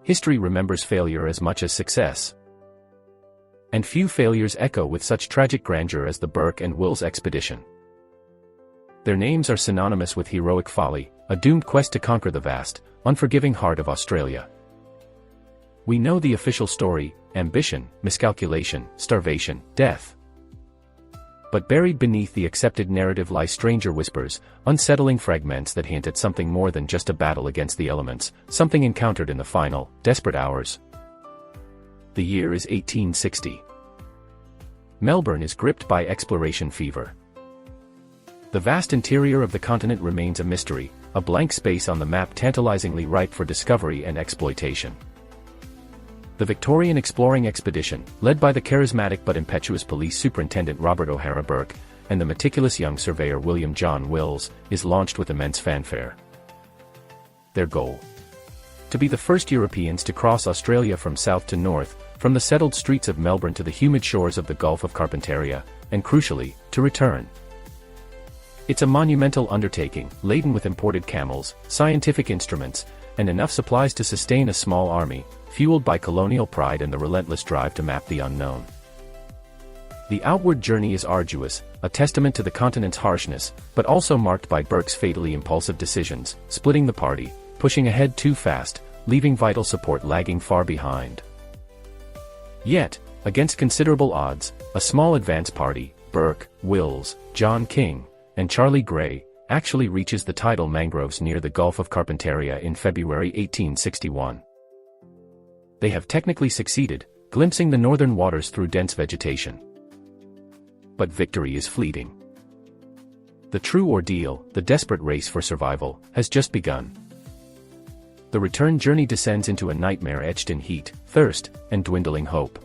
history remembers failure as much as success. And few failures echo with such tragic grandeur as the Burke and Wills expedition. Their names are synonymous with heroic folly, a doomed quest to conquer the vast, unforgiving heart of Australia. We know the official story: ambition, miscalculation, starvation, death. But buried beneath the accepted narrative lie stranger whispers, unsettling fragments that hint at something more than just a battle against the elements, something encountered in the final, desperate hours. The year is 1860. Melbourne is gripped by exploration fever. The vast interior of the continent remains a mystery, a blank space on the map tantalizingly ripe for discovery and exploitation. The Victorian exploring expedition, led by the charismatic but impetuous police superintendent Robert O'Hara Burke, and the meticulous young surveyor William John Wills, is launched with immense fanfare. Their goal: to be the first Europeans to cross Australia from south to north, from the settled streets of Melbourne to the humid shores of the Gulf of Carpentaria, and crucially, to return. It's a monumental undertaking, laden with imported camels, scientific instruments, and enough supplies to sustain a small army, fueled by colonial pride and the relentless drive to map the unknown. The outward journey is arduous, a testament to the continent's harshness, but also marked by Burke's fatally impulsive decisions, splitting the party, pushing ahead too fast, leaving vital support lagging far behind. Yet, against considerable odds, a small advance party, Burke, Wills, John King, and Charlie Gray, actually reaches the tidal mangroves near the Gulf of Carpentaria in February 1861. They have technically succeeded, glimpsing the northern waters through dense vegetation. But victory is fleeting. The true ordeal, the desperate race for survival, has just begun. The return journey descends into a nightmare etched in heat, thirst, and dwindling hope.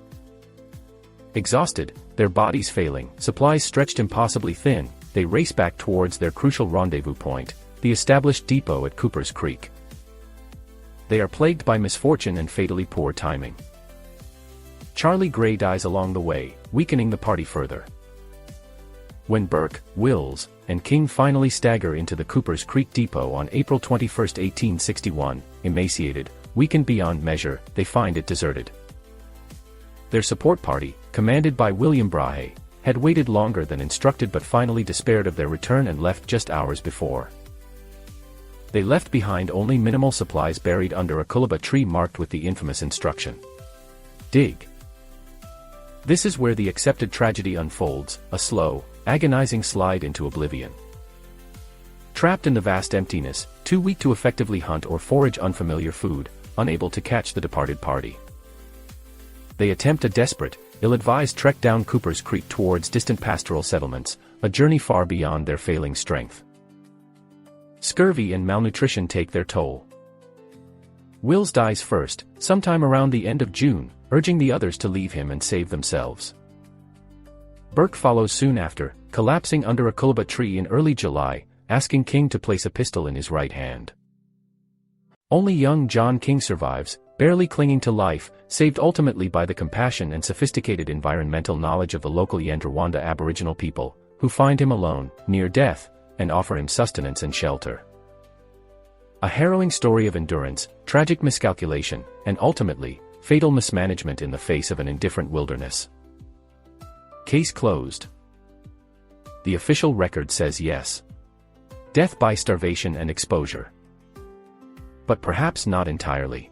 Exhausted, their bodies failing, supplies stretched impossibly thin, they race back towards their crucial rendezvous point, the established depot at Cooper's Creek. They are plagued by misfortune and fatally poor timing. Charlie Gray dies along the way, weakening the party further. When Burke, Wills, and King finally stagger into the Cooper's Creek depot on April 21, 1861, emaciated, weakened beyond measure, they find it deserted. Their support party, commanded by William Brahe, had waited longer than instructed but finally despaired of their return and left just hours before. They left behind only minimal supplies buried under a coolabah tree marked with the infamous instruction: dig. This is where the accepted tragedy unfolds, a slow, agonizing slide into oblivion. Trapped in the vast emptiness, too weak to effectively hunt or forage unfamiliar food, unable to catch the departed party, they attempt a desperate, ill-advised trek down Cooper's Creek towards distant pastoral settlements, a journey far beyond their failing strength. Scurvy and malnutrition take their toll. Wills dies first, sometime around the end of June, urging the others to leave him and save themselves. Burke follows soon after, collapsing under a coolabah tree in early July, asking King to place a pistol in his right hand. Only young John King survives, barely clinging to life, saved ultimately by the compassion and sophisticated environmental knowledge of the local Yandrawanda Aboriginal people, who find him alone, near death, and offer him sustenance and shelter. A harrowing story of endurance, tragic miscalculation, and ultimately, fatal mismanagement in the face of an indifferent wilderness. Case closed. The official record says yes. Death by starvation and exposure. But perhaps not entirely.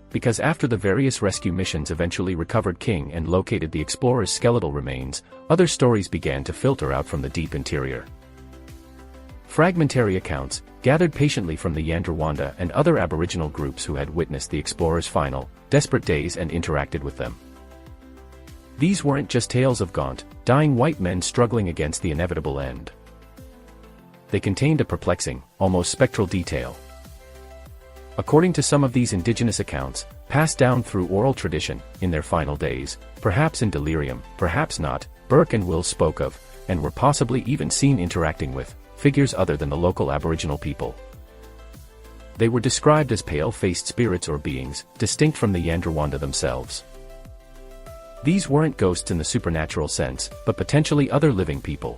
Because after the various rescue missions eventually recovered King and located the explorer's skeletal remains, other stories began to filter out from the deep interior. Fragmentary accounts, gathered patiently from the Yandrawanda and other Aboriginal groups who had witnessed the explorers' final, desperate days and interacted with them. These weren't just tales of gaunt, dying white men struggling against the inevitable end. They contained a perplexing, almost spectral detail. According to some of these indigenous accounts, passed down through oral tradition, in their final days, perhaps in delirium, perhaps not, Burke and Wills spoke of, and were possibly even seen interacting with, figures other than the local Aboriginal people. They were described as pale-faced spirits or beings, distinct from the Yandrawanda themselves. These weren't ghosts in the supernatural sense, but potentially other living people.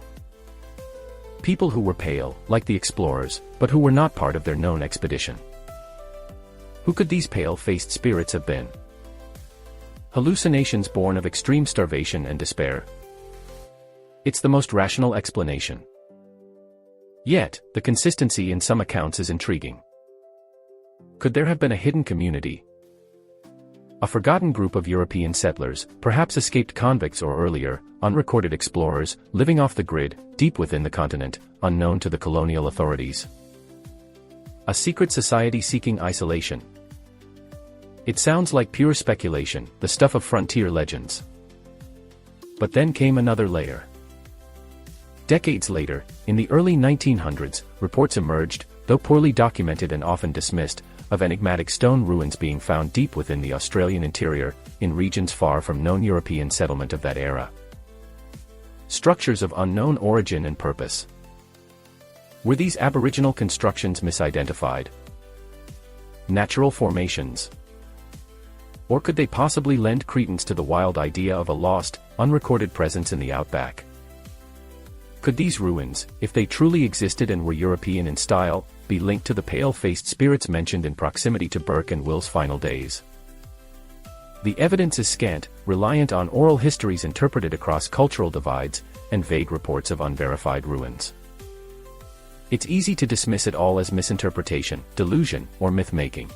People who were pale, like the explorers, but who were not part of their known expedition. Who could these pale-faced spirits have been? Hallucinations born of extreme starvation and despair? It's the most rational explanation. Yet, the consistency in some accounts is intriguing. Could there have been a hidden community? A forgotten group of European settlers, perhaps escaped convicts or earlier, unrecorded explorers, living off the grid, deep within the continent, unknown to the colonial authorities. A secret society seeking isolation. It sounds like pure speculation, the stuff of frontier legends. But then came another layer. Decades later, in the early 1900s, reports emerged, though poorly documented and often dismissed, of enigmatic stone ruins being found deep within the Australian interior, in regions far from known European settlement of that era. Structures of unknown origin and purpose. Were these aboriginal constructions misidentified? Natural formations? Or could they possibly lend credence to the wild idea of a lost, unrecorded presence in the Outback? Could these ruins, if they truly existed and were European in style, be linked to the pale-faced spirits mentioned in proximity to Burke and Wills' final days? The evidence is scant, reliant on oral histories interpreted across cultural divides, and vague reports of unverified ruins. It's easy to dismiss it all as misinterpretation, delusion, or myth-making.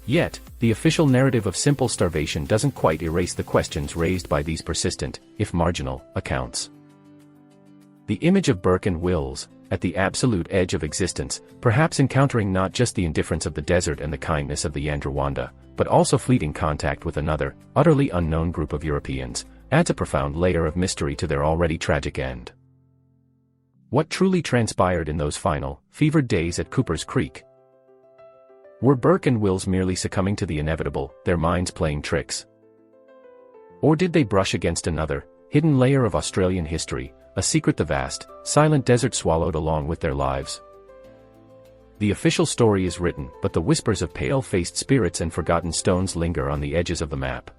Yet, the official narrative of simple starvation doesn't quite erase the questions raised by these persistent, if marginal, accounts. The image of Burke and Wills, at the absolute edge of existence, perhaps encountering not just the indifference of the desert and the kindness of the Yandrawanda, but also fleeting contact with another, utterly unknown group of Europeans, adds a profound layer of mystery to their already tragic end. What truly transpired in those final, fevered days at Cooper's Creek? Were Burke and Wills merely succumbing to the inevitable, their minds playing tricks? Or did they brush against another, hidden layer of Australian history, a secret the vast, silent desert swallowed along with their lives? The official story is written, but the whispers of pale-faced spirits and forgotten stones linger on the edges of the map.